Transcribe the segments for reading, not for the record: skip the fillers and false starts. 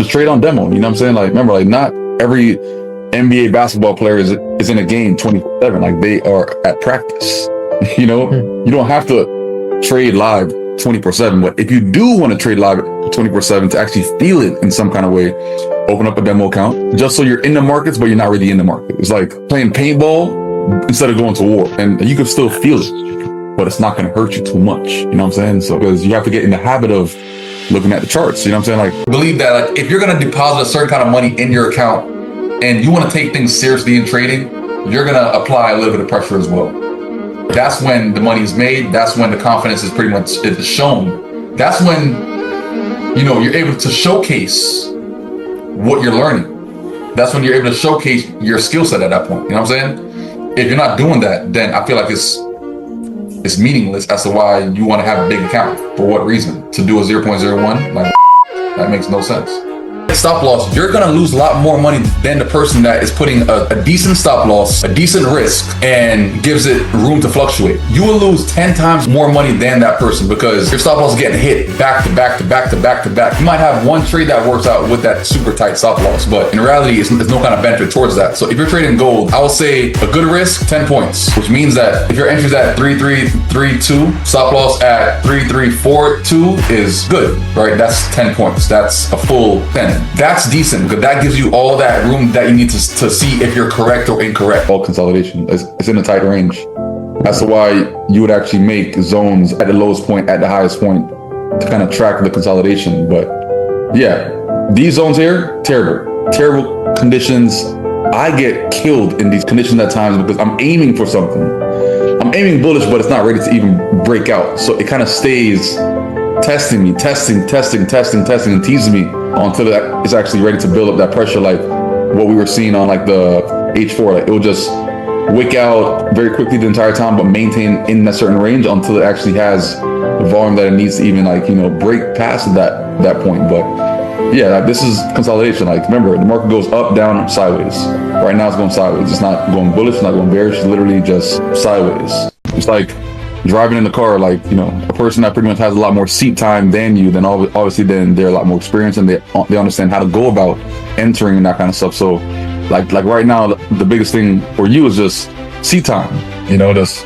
just trade on demo. You know what I'm saying? Like, remember, like not every NBA basketball player is in a game 24/7. Like they are at practice. You know, you don't have to trade live 24/7. But if you do want to trade live 24/7 to actually feel it in some kind of way, open up a demo account just so you're in the markets, but you're not really in the market. It's like playing paintball instead of going to war, and you can still feel it, but it's not going to hurt you too much. You know what I'm saying? So because you have to get in the habit of looking at the charts. You know what I'm saying? Like, believe that like if you're going to deposit a certain kind of money in your account and you want to take things seriously in trading, you're going to apply a little bit of pressure as well. That's when the money is made. That's when the confidence is pretty much is shown. That's when, you know, you're able to showcase what you're learning. That's when you're able to showcase your skill set at that point. You know what I'm saying? If you're not doing that, then I feel like it's meaningless as to why you want to have a big account. For what reason? To do a 0.01? Like, that makes no sense. Stop loss, you're gonna lose a lot more money than the person that is putting a decent stop loss, a decent risk, and gives it room to fluctuate. You will lose 10 times more money than that person because your stop loss is getting hit back to back to back to back to back. You might have one trade that works out with that super tight stop loss, but in reality, it's no kind of benefit towards that. So if you're trading gold, I will say a good risk, 10 points, which means that if your entry's at 3332, stop loss at 3342 is good, right? That's 10 points. That's a full 10. That's decent because that gives you all that room that you need to see if you're correct or incorrect. All consolidation is in a tight range. That's why you would actually make zones at the lowest point, at the highest point to kind of track the consolidation. But yeah, these zones here, terrible conditions. I get killed in these conditions at times because I'm aiming for something. I'm aiming bullish, but it's not ready to even break out. So it kind of stays testing me, testing, and teasing me until it's actually ready to build up that pressure, like what we were seeing on like the H4. Like it will just wick out very quickly the entire time, but maintain in that certain range until it actually has the volume that it needs to even like, you know, break past that point. But yeah, this is consolidation. Like remember, the market goes up, down, sideways. Right now it's going sideways. It's not going bullish, it's not going bearish, it's literally just sideways. It's like driving in the car, like, you know, a person that pretty much has a lot more seat time than you, then obviously then they're a lot more experienced and they understand how to go about entering and that kind of stuff. So like right now, the biggest thing for you is just seat time, you know, just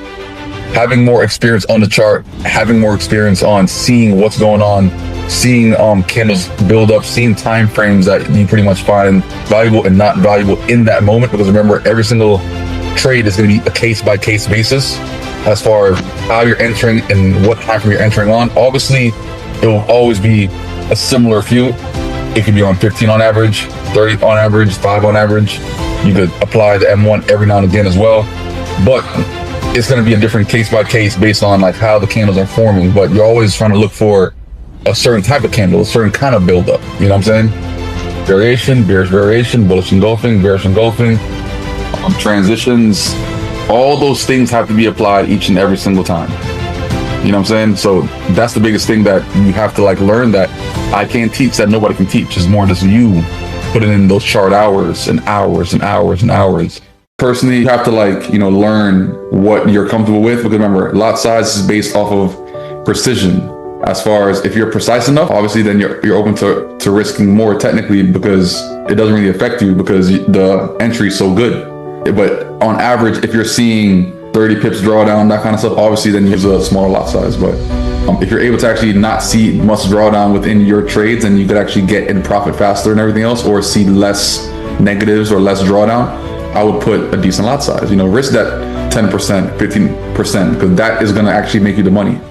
having more experience on the chart, having more experience on seeing what's going on, seeing candles build up, seeing time frames that you pretty much find valuable and not valuable in that moment. Because remember, every single trade is going to be a case-by-case basis as far as how you're entering and what time frame you're entering on. Obviously, it will always be a similar few. It could be on 15 on average, 30 on average, 5 on average. You could apply the M1 every now and again as well. But it's going to be a different case by case based on like how the candles are forming. But you're always trying to look for a certain type of candle, a certain kind of buildup. You know what I'm saying? Variation, bearish variation, bullish engulfing, bearish engulfing, transitions. All those things have to be applied each and every single time. You know what I'm saying? So that's the biggest thing that you have to like learn, that I can't teach, that nobody can teach. It's more just you putting in those chart hours and hours and hours and hours. Personally, you have to like, you know, learn what you're comfortable with, because remember, lot size is based off of precision. As far as if you're precise enough, obviously then you're open to risking more technically, because it doesn't really affect you because the entry is so good. But on average, if you're seeing 30 pips drawdown, that kind of stuff, obviously then you use a smaller lot size. But if you're able to actually not see much drawdown within your trades, and you could actually get in profit faster and everything else, or see less negatives or less drawdown, I would put a decent lot size. You know, risk that 10%, 15%, because that is going to actually make you the money.